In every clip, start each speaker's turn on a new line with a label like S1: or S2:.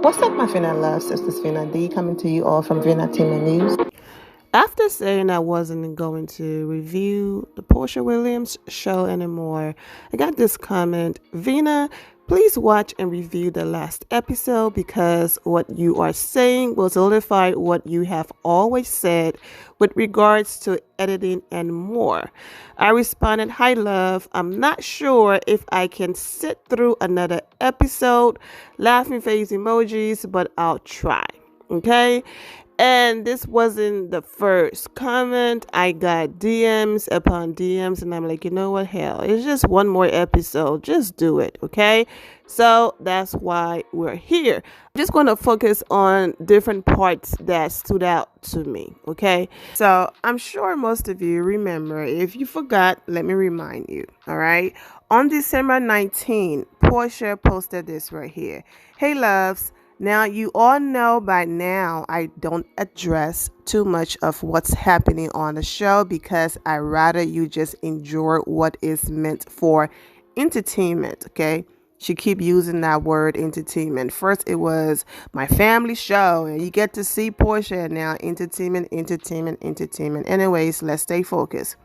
S1: What's up, my Vina loves? This is Vina D coming to you all from Vinatainment News. After saying I wasn't going to review the Porsha Williams show anymore, I got this comment: Vina, please watch and review the last episode because what you are saying will solidify what you have always said with regards to editing and more. I responded, hi love, I'm not sure if I can sit through another episode, laughing face emojis, but I'll try. Okay. And this wasn't the first comment. I got DMs upon DMs, and I'm like, you know what? Hell, it's just one more episode. Just do it, okay? So that's why we're here. I'm just going to focus on different parts that stood out to me, okay? So I'm sure most of you remember. If you forgot, let me remind you, all right? On December 19, Porsha posted this right here. Hey, loves. Now, you all know by now I don't address too much of what's happening on the show because I rather you just enjoy what is meant for entertainment, okay? She keep using that word entertainment. First, it was my family show, and you get to see Porsha, and now entertainment. Anyways, let's stay focused.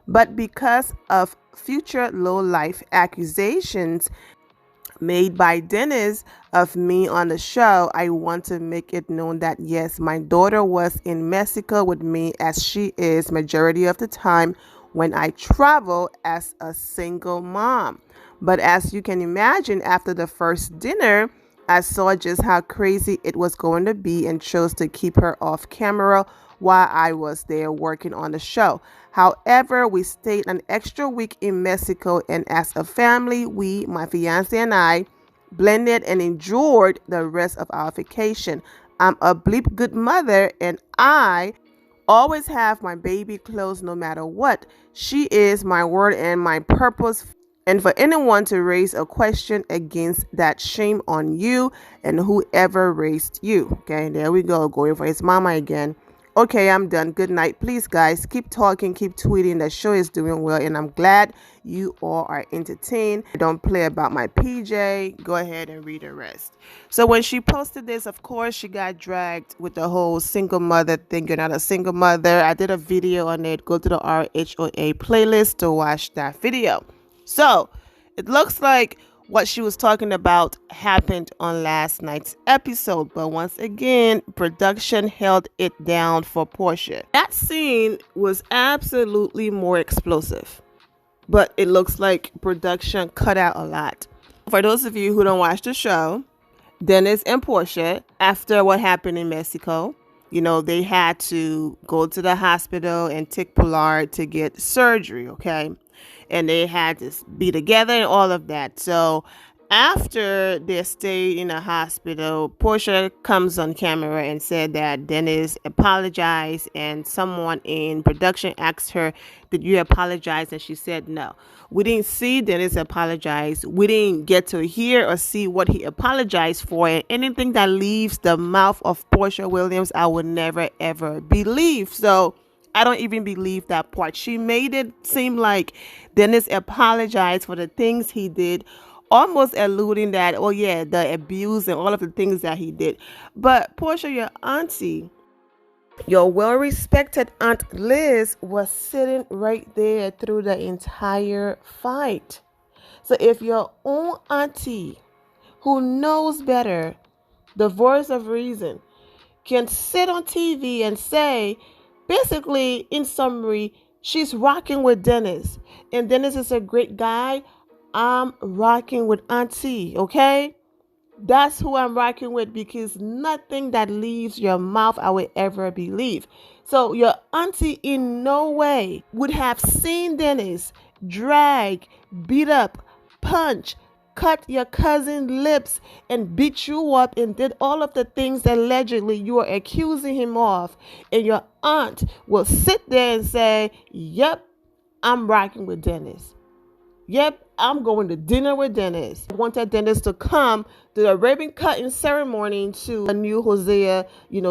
S1: But because of future low-life accusations made by Dennis of me on the show, I want to make it known that yes, my daughter was in Mexico with me, as she is majority of the time when I travel as a single mom. But as you can imagine, after the first dinner, I saw just how crazy it was going to be and chose to keep her off camera while I was there working on the show. However, we stayed an extra week in Mexico, and as a family, we, my fiancé and I, blended and enjoyed the rest of our vacation. I'm a bleep good mother, and I always have my baby close no matter what. She is my word and my purpose. And for anyone to raise a question against that, shame on you and whoever raised you. Okay, there we go, going for his mama again. Okay, I'm done. Good night. Please, guys, keep talking, keep tweeting. The show is doing well, and I'm glad you all are entertained. Don't play about my PJ. Go ahead and read the rest. So when she posted this, of course, she got dragged with the whole single mother thing. You're not a single mother. I did a video on it. Go to the RHOA playlist to watch that video. So it looks like what she was talking about happened on last night's episode, but once again, production held it down for Porsha. That scene was absolutely more explosive, but it looks like production cut out a lot. For those of you who don't watch the show, Dennis and Porsha, after what happened in Mexico, you know, they had to go to the hospital and take Pollard to get surgery, okay? And they had to be together and all of that. So after their stay in the hospital, Porsha comes on camera and said that Dennis apologized, and someone in production asked her, did you apologize? And she said no. We didn't see Dennis apologize. We didn't get to hear or see what he apologized for. And anything that leaves the mouth of Porsha Williams, I would never, ever believe. So I don't even believe that part. She made it seem like Dennis apologized for the things he did, almost alluding that, oh yeah, the abuse and all of the things that he did. But Porsha, your auntie, your well-respected Aunt Liz, was sitting right there through the entire fight. So if your own auntie, who knows better, the voice of reason, can sit on TV and say, basically, in summary, she's rocking with Dennis, and Dennis is a great guy, I'm rocking with Auntie, okay? That's who I'm rocking with, because nothing that leaves your mouth I would ever believe. So your auntie in no way would have seen Dennis drag, beat up, punch, cut your cousin's lips, and beat you up, and did all of the things that allegedly you are accusing him of. And your aunt will sit there and say, yep, I'm rocking with Dennis. Yep, I'm going to dinner with Dennis. I wanted Dennis to come to the ribbon cutting ceremony to a new Hosea,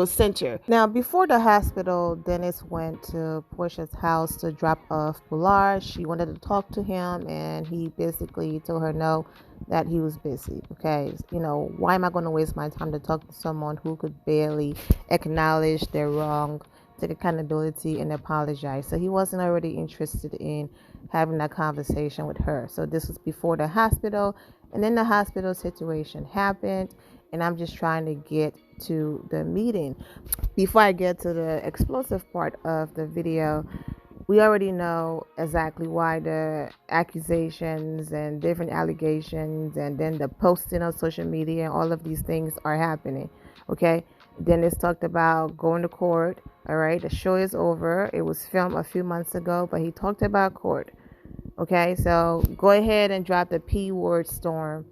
S1: center. Now, before the hospital, Dennis went to Porsha's house to drop off Pilar. She wanted to talk to him, and he basically told her no, that he was busy. Okay, why am I going to waste my time to talk to someone who could barely acknowledge their wrong, take accountability, and apologize? So he wasn't already interested in having that conversation with her. So this was before the hospital, and then the hospital situation happened, and I'm just trying to get to the meeting. Before I get to the explosive part of the video, we already know exactly why the accusations and different allegations and then the posting on social media and all of these things are happening. Okay, Dennis talked about going to court. All right, the show is over. It was filmed a few months ago, but he talked about court. Okay, so go ahead and drop the P word, Storm.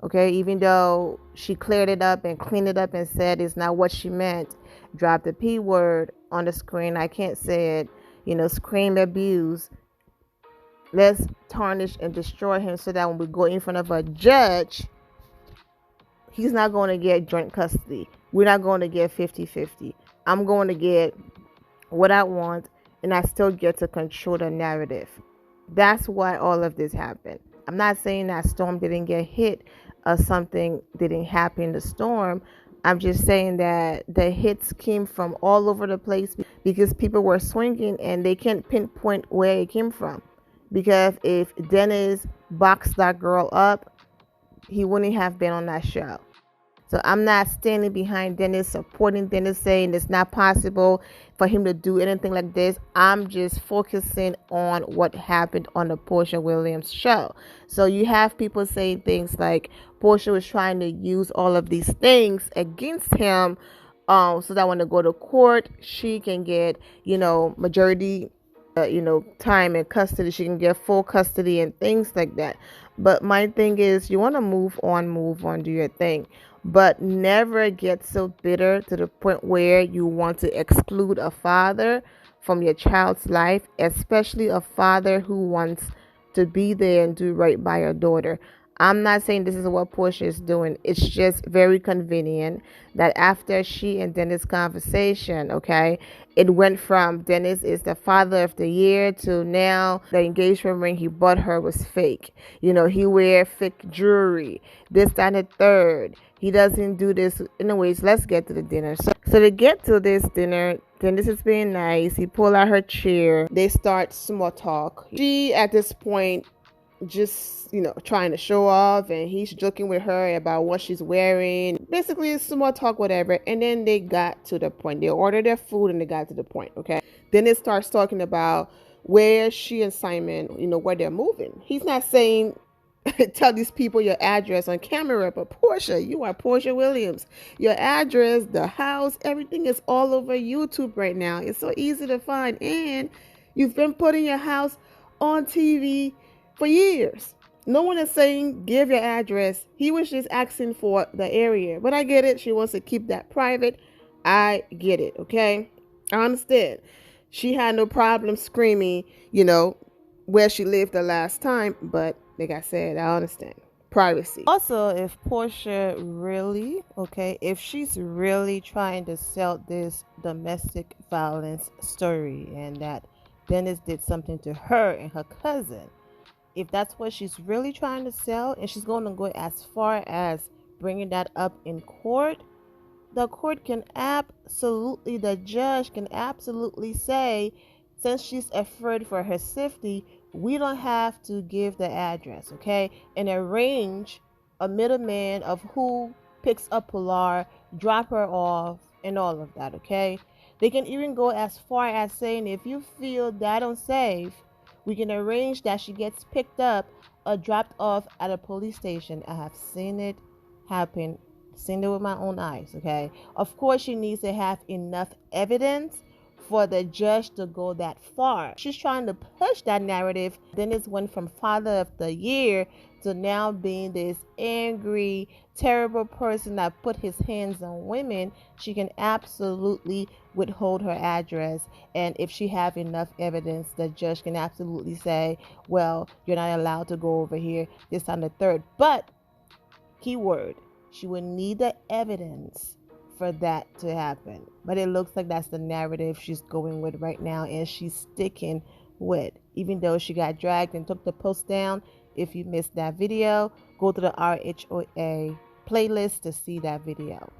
S1: Okay, even though she cleared it up and cleaned it up and said it's not what she meant, drop the P word on the screen. I can't say it. Scream, abuse. Let's tarnish and destroy him so that when we go in front of a judge, he's not going to get joint custody. We're not going to get 50-50. I'm going to get what I want, and I still get to control the narrative. That's why all of this happened. I'm not saying that Storm didn't get hit or something didn't happen to Storm. I'm just saying that the hits came from all over the place because people were swinging and they can't pinpoint where it came from. Because if Dennis boxed that girl up, he wouldn't have been on that show. So I'm not standing behind Dennis, supporting Dennis, saying it's not possible for him to do anything like this. I'm just focusing on what happened on the Porsha Williams show. So you have people saying things like Porsha was trying to use all of these things against him, so that when they go to court, she can get, majority, time in custody. She can get full custody and things like that. But my thing is, you want to move on, do your thing. But never get so bitter to the point where you want to exclude a father from your child's life, especially a father who wants to be there and do right by your daughter. I'm not saying this is what Porsha is doing. It's just very convenient that after she and Dennis' conversation, okay, it went from Dennis is the father of the year to now the engagement ring he bought her was fake. He wear fake jewelry, this, that, and the third. He doesn't do this. Anyways, let's get to the dinner. So to get to this dinner, Dennis is being nice. He pulled out her chair. They start small talk. She, at this point, just trying to show off, and he's joking with her about what she's wearing. Basically, it's small talk, whatever. And then they got to the point. They ordered their food and they got to the point. Okay, then it starts talking about where she and Simon, where they're moving. He's not saying tell these people your address on camera, but Porsha, you are Porsha Williams. Your address, the house, everything is all over YouTube right now. It's so easy to find, and you've been putting your house on TV for years. No one is saying give your address. He was just asking for the area. But I get it. She wants to keep that private. I get it. Okay. I understand. She had no problem screaming, where she lived the last time. But like I said, I understand. Privacy. Also, if Porsha really, if she's really trying to sell this domestic violence story and that Dennis did something to her and her cousin, if that's what she's really trying to sell, and she's going to go as far as bringing that up in court, the judge can absolutely say, since she's afraid for her safety, we don't have to give the address, and arrange a middleman of who picks up Pilar, drop her off, and all of that, They can even go as far as saying, if you feel that unsafe, we can arrange that she gets picked up or dropped off at a police station. I have seen it happen, seen it with my own eyes, Of course, she needs to have enough evidence for the judge to go that far. She's trying to push that narrative. Dennis went from father of the year to now being this angry, terrible person that put his hands on women, she can absolutely withhold her address. And if she have enough evidence, the judge can absolutely say, well, you're not allowed to go over here, this on the third. But keyword, she would need the evidence for that to happen. But it looks like that's the narrative she's going with right now, and she's sticking with, even though she got dragged and took the post down. If you missed that video, go to the RHOA playlist to see that video.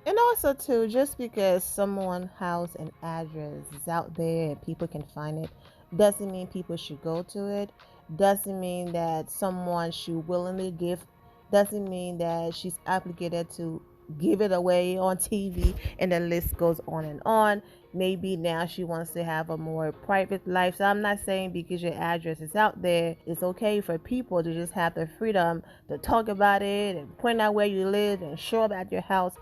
S1: And also too, just because someone's house and address is out there and people can find it, doesn't mean people should go to it. Doesn't mean that someone should willingly give. Doesn't mean that she's obligated to give it away on TV, and the list goes on and on. Maybe now she wants to have a more private life. So I'm not saying because your address is out there, it's okay for people to just have the freedom to talk about it and point out where you live and show up at your house.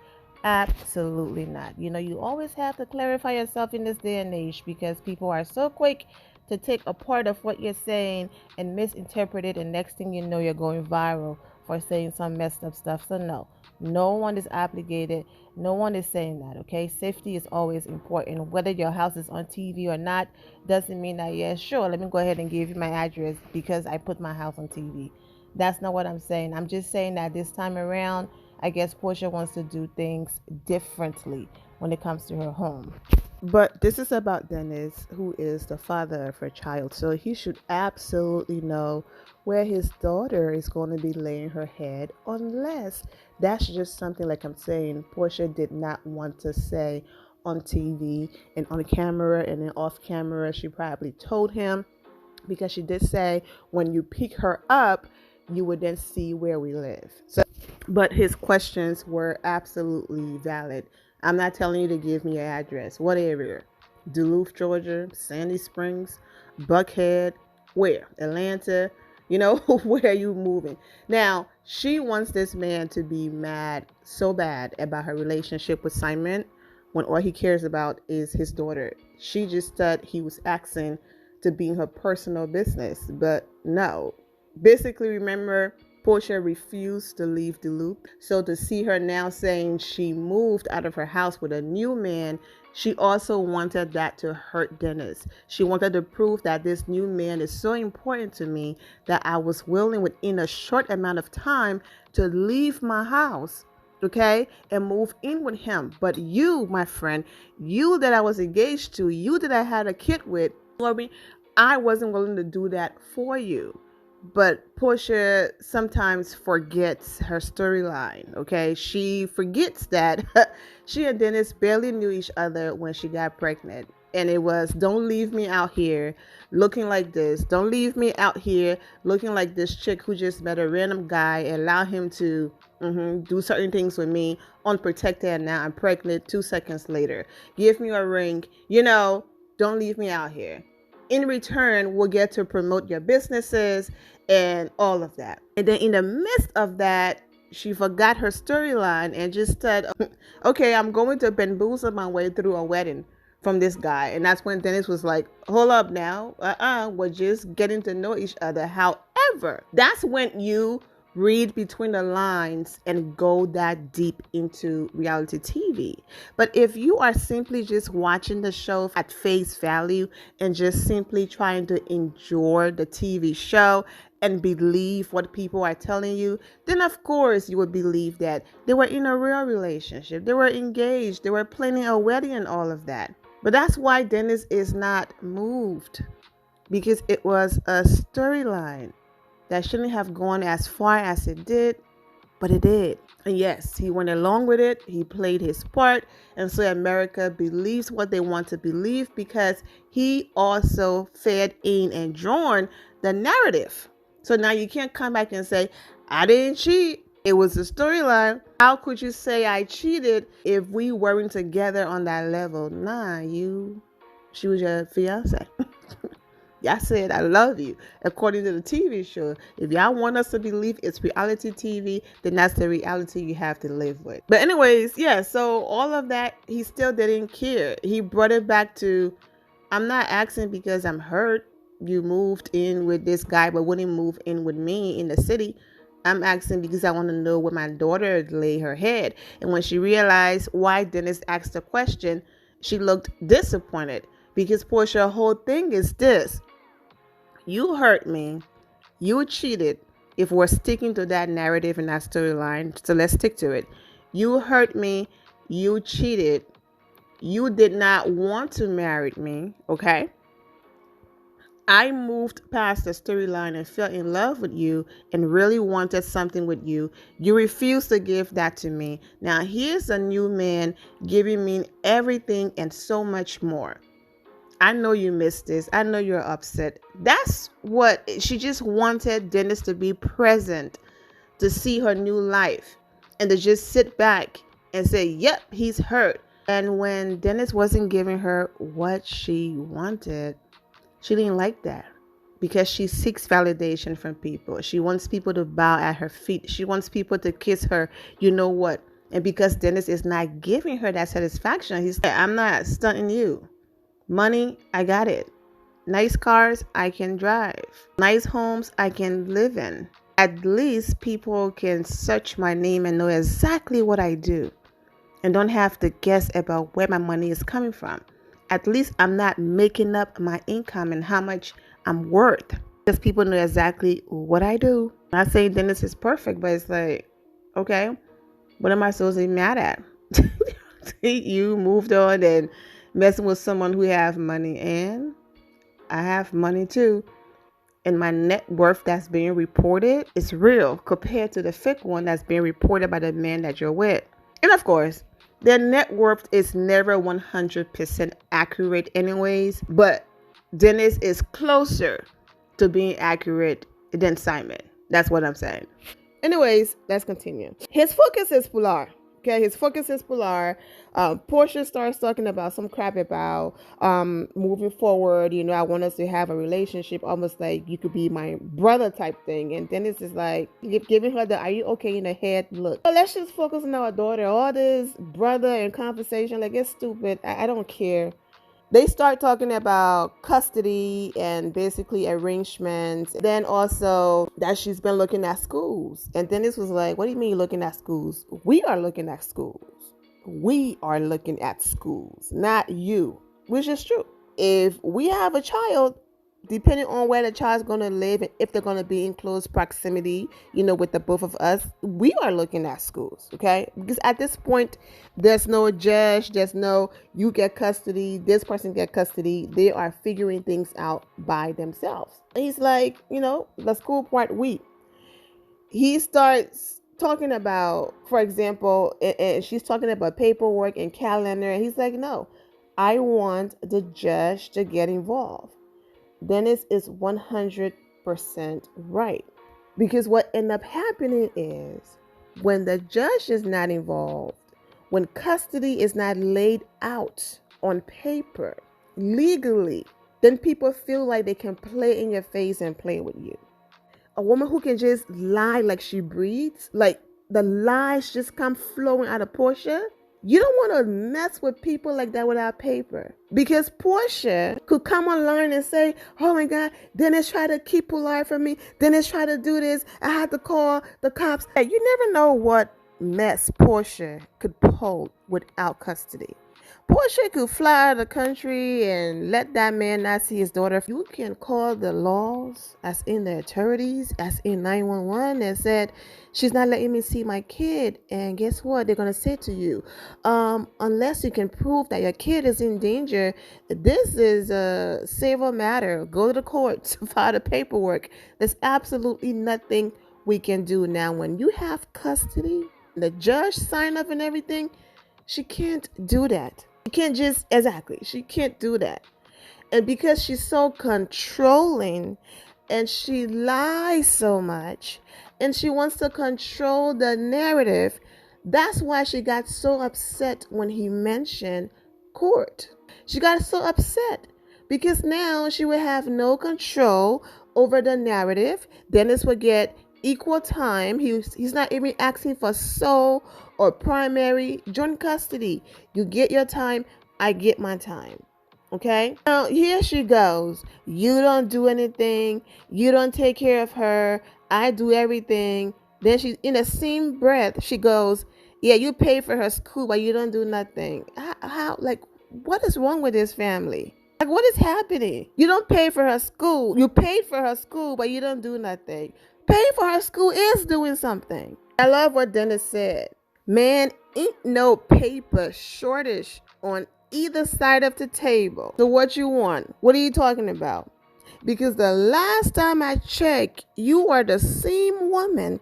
S1: Absolutely not. You always have to clarify yourself in this day and age, because people are so quick to take a part of what you're saying and misinterpret it, and next thing you know, you're going viral for saying some messed up stuff. So no one is obligated. No one is saying that, okay? Safety is always important. Whether your house is on TV or not doesn't mean that, yeah, sure, let me go ahead and give you my address because I put my house on TV. That's not what I'm saying. I'm just saying that this time around, I guess Porsha wants to do things differently when it comes to her home. But this is about Dennis, who is the father of her child. So he should absolutely know where his daughter is going to be laying her head, unless that's just something, like I'm saying, Porsha did not want to say on TV and on camera, and then off camera she probably told him, because she did say when you pick her up, you would then see where we live. So, but his questions were absolutely valid. I'm not telling you to give me your address. What area? Duluth, Georgia, Sandy Springs, Buckhead, where? Atlanta, where are you moving? Now, she wants this man to be mad so bad about her relationship with Simon, when all he cares about is his daughter. She just thought he was asking to be in her personal business, but no. Basically, remember, Porsha refused to leave Duluth. So to see her now saying she moved out of her house with a new man, she also wanted that to hurt Dennis. She wanted to prove that this new man is so important to me that I was willing within a short amount of time to leave my house, okay, and move in with him. But you, my friend, you that I was engaged to, you that I had a kid with, I wasn't willing to do that for you. But Porsha sometimes forgets her storyline, okay? She forgets that she and Dennis barely knew each other when she got pregnant. And it was, don't leave me out here looking like this. Don't leave me out here looking like this chick who just met a random guy and allow him to do certain things with me unprotected, and now I'm pregnant 2 seconds later. Give me a ring. Don't leave me out here. In return, we'll get to promote your businesses and all of that. And then in the midst of that, she forgot her storyline and just said, okay, I'm going to bamboozle my way through a wedding from this guy. And that's when Dennis was like, hold up now. We're just getting to know each other. However, that's when you read between the lines and go that deep into reality TV. But if you are simply just watching the show at face value and just simply trying to enjoy the TV show and believe what people are telling you, then of course you would believe that they were in a real relationship, they were engaged, they were planning a wedding and all of that. But that's why Dennis is not moved, because it was a storyline that shouldn't have gone as far as it did, but it did. And yes, he went along with it. He played his part. And so America believes what they want to believe, because he also fed in and joined the narrative. So now you can't come back and say, I didn't cheat. It was a storyline. How could you say I cheated if we weren't together on that level? Nah, she was your fiance. Y'all said, I love you, according to the TV show. If y'all want us to believe it's reality TV, then that's the reality you have to live with. But anyways, yeah, so all of that, he still didn't care. He brought it back to, I'm not asking because I'm hurt. you moved in with this guy but wouldn't move in with me in the city. I'm asking because I want to know where my daughter lay her head. And when she realized why Dennis asked the question, she looked disappointed because Porsha, whole thing is this. You hurt me. You cheated. If we're sticking to that narrative and that storyline, so let's stick to it. You hurt me. You cheated. You did not want to marry me, okay? I moved past the storyline and fell in love with you and really wanted something with you. You refused to give that to me. Now here's a new man giving me everything and so much more. I know you missed this. I know you're upset. That's what she just wanted Dennis to be present, to see her new life and to just sit back and say, yep, he's hurt. And when Dennis wasn't giving her what she wanted, she didn't like that because she seeks validation from people. She wants people to bow at her feet. She wants people to kiss her. You know what? And because Dennis is not giving her that satisfaction, he's like, I'm not stunting you. Money, I got it. Nice cars, I can drive. Nice homes, I can live in. At least people can search my name and know exactly what I do and don't have to guess about where my money is coming from. At least I'm not making up my income and how much I'm worth. Because people know exactly what I do. I'm not saying Dennis is perfect, but it's like, okay, what am I supposed to be mad at? You moved on and messing with someone who have money, and I have money too. And my net worth that's being reported is real compared to the fake one that's being reported by the man that you're with. And of course, their net worth is never 100% accurate anyways, but Dennis is closer to being accurate than Simon. That's what I'm saying. Anyways, let's continue. His focus is Pilar. Okay, his focus is Pilar. Porsha starts talking about some crap about moving forward. You know, I want us to have a relationship, almost like you could be my brother type thing. And Dennis is like giving her the "Are you okay?" in the head look. So let's just focus on our daughter. All this brother and conversation, like it's stupid. I don't care. They start talking about custody and basically arrangements. Then also that she's been looking at schools. And Dennis was like, what do you mean looking at schools? We are looking at schools. We are looking at schools, not you, which is true. If we have a child, depending on where the child's going to live and if they're going to be in close proximity, you know, with the both of us, we are looking at schools, okay? Because at this point, there's no judge, there's no you get custody, this person get custody. They are figuring things out by themselves. He's like, you know, the school part, he starts talking about, for example, and she's talking about paperwork and calendar. And he's like, no, I want the judge to get involved. Dennis is 100% right. Because what ends up happening is when the judge is not involved, when custody is not laid out on paper, legally, then people feel like they can play in your face and play with you. A woman who can just lie like she breathes, like the lies just come flowing out of Porsha. You don't want to mess with people like that without paper. Because Porsha could come online and say, oh my God, Dennis tried to keep Pilar from me. Dennis tried to do this. I had to call the cops. Hey, you never know what mess Porsha could pull without custody. Porsha could fly out of the country and let that man not see his daughter. You can call the laws, as in the authorities, as in 911, and said, she's not letting me see my kid. And guess what? They're going to say to you, unless you can prove that your kid is in danger, this is a civil matter. Go to the courts, file the paperwork. There's absolutely nothing we can do. Now, when you have custody, the judge sign up and everything, she can't do that. She can't do that. And because she's so controlling and she lies so much and she wants to control the narrative, that's why she got so upset when he mentioned court. She got so upset because now she would have no control over the narrative. Dennis would get equal time. He's not even asking for sole or primary joint custody. You get your time, I get my time. Okay? Now, here she goes. You don't do anything. You don't take care of her. I do everything. Then she, in the same breath, she goes, yeah, you pay for her school, but you don't do nothing. How like, what is wrong with this family? Like, what is happening? You don't pay for her school. You paid for her school, but you don't do nothing. Paying for her school is doing something. I love what Dennis said. Man, ain't no paper shortage on either side of the table. So what you want? What are you talking about? Because the last time I checked, you are the same woman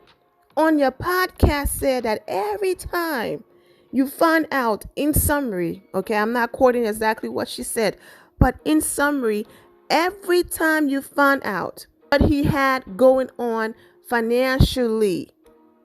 S1: on your podcast said that every time you find out, in summary, okay, I'm not quoting exactly what she said, but in summary, every time you find out what he had going on financially,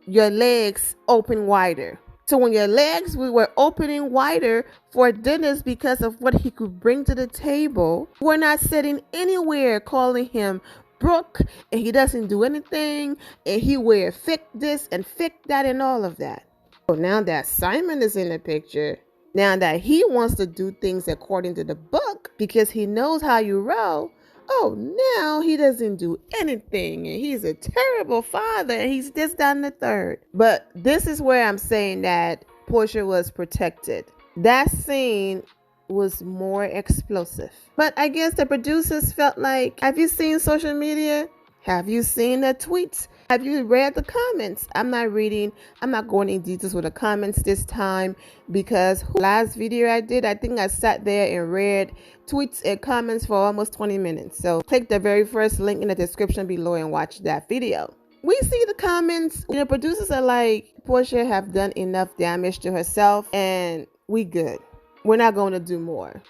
S1: your legs open wider. So when your legs were opening wider for Dennis because of what he could bring to the table, we're not sitting anywhere calling him Brooke and he doesn't do anything and he wear thick this and thick that and all of that. So now that Simon is in the picture, now that he wants to do things according to the book because he knows how you roll, oh, now he doesn't do anything and he's a terrible father and he's this, that, and the third. But this is where I'm saying that Porsha was protected. That scene was more explosive. But I guess the producers felt like, have you seen social media? Have you seen the tweets? Have you read the comments? I'm not going in details with the comments this time because last video I did, I think I sat there and read tweets and comments for almost 20 minutes. So click the very first link in the description below and watch that video. We see the comments. The producers are like, Porsha have done enough damage to herself and we good. We're not going to do more,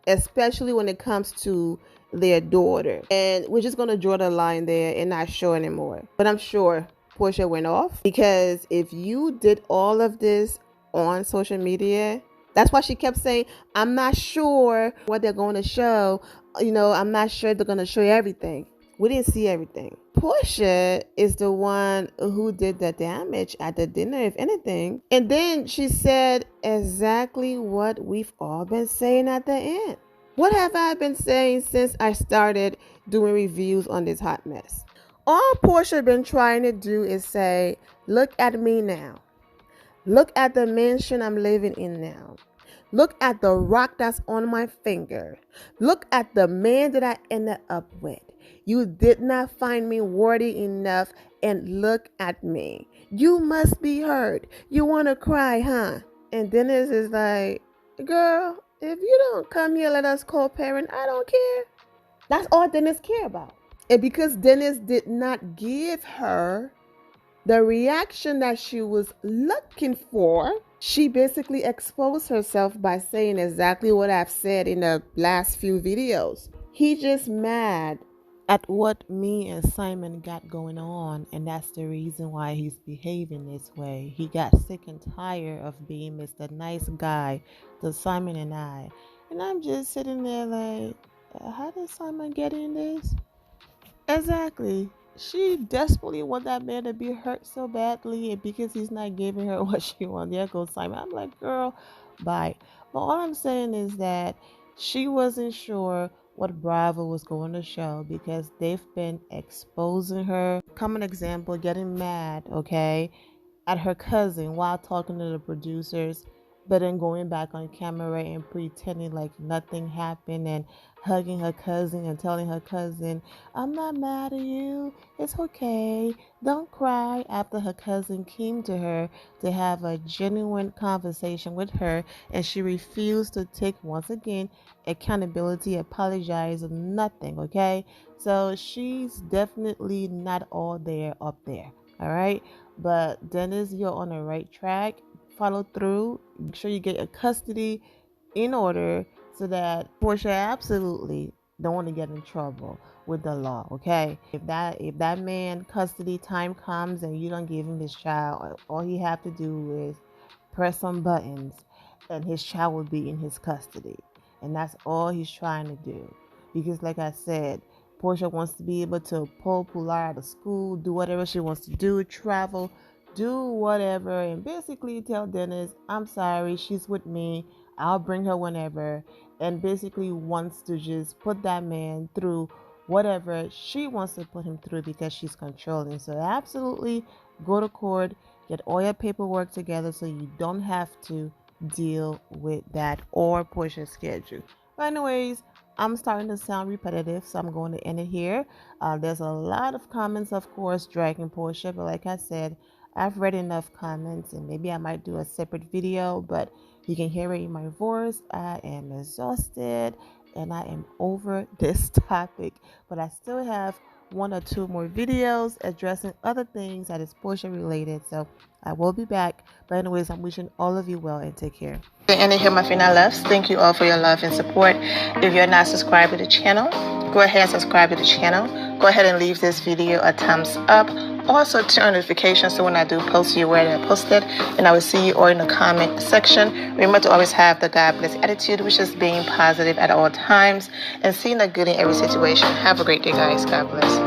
S1: especially when it comes to their daughter. And we're just going to draw the line there and not show anymore. But I'm sure Porsha went off because if you did all of this on social media, that's why she kept saying, I'm not sure what they're going to show. I'm not sure they're going to show everything. We didn't see everything. Porsha is the one who did the damage at the dinner, if anything. And then she said exactly what we've all been saying at the end. What have I been saying since I started doing reviews on this hot mess? All Porsha been trying to do is say, look at me now. Look at the mansion I'm living in now. Look at the rock that's on my finger. Look at the man that I ended up with. You did not find me worthy enough, and look at me. You must be hurt. You want to cry, huh? And Dennis is like, girl, if you don't come here, let us co-parent, I don't care. That's all Dennis care about. And because Dennis did not give her the reaction that she was looking for, she basically exposed herself by saying exactly what I've said in the last few videos. He just mad at what me and Simon got going on, and that's the reason why he's behaving this way. He got sick and tired of being Mr. Nice Guy to Simon and I. And I'm just sitting there like, how did Simon get in this? Exactly. She desperately want that man to be hurt so badly, and because he's not giving her what she wants, there goes Simon. I'm like, girl, bye. But all I'm saying is that she wasn't sure what Bravo was going to show because they've been exposing her. Common example, getting mad, okay, at her cousin while talking to the producers, but then going back on camera and pretending like nothing happened and hugging her cousin and telling her cousin, I'm not mad at you, it's okay, don't cry, after her cousin came to her to have a genuine conversation with her and she refused to take, once again, accountability, apologize, nothing, okay? So she's definitely not all there up there, all right? But Dennis, you're on the right track. Follow through. Make sure you get your custody in order so that Porsha absolutely don't want to get in trouble with the law, okay? If that man custody time comes and you don't give him his child, all he have to do is press some buttons and his child will be in his custody. And that's all he's trying to do. Because like I said, Porsha wants to be able to pull Pilar out of school, do whatever she wants to do, travel, do whatever, and basically tell Dennis, I'm sorry, she's with me. I'll bring her whenever, and basically wants to just put that man through whatever she wants to put him through because she's controlling. So absolutely go to court, get all your paperwork together so you don't have to deal with that or Porsha's schedule. But anyways, I'm starting to sound repetitive, so I'm going to end it here. There's a lot of comments, of course, dragging Porsha, but like I said, I've read enough comments, and maybe I might do a separate video, but you can hear it in my voice. I am exhausted and I am over this topic, but I still have 1 or 2 more videos addressing other things that is Porsha related, so I will be back. But anyways, I'm wishing all of you well and take care. And here my final loves. Thank you all for your love and support. If you're not subscribed to the channel, go ahead and subscribe to the channel. Go ahead and leave this video a thumbs up. Also turn on notifications so when I do post, you're aware that I posted. And I will see you all in the comment section. Remember to always have the God bless attitude, which is being positive at all times and seeing the good in every situation. Have a great day, guys. God bless.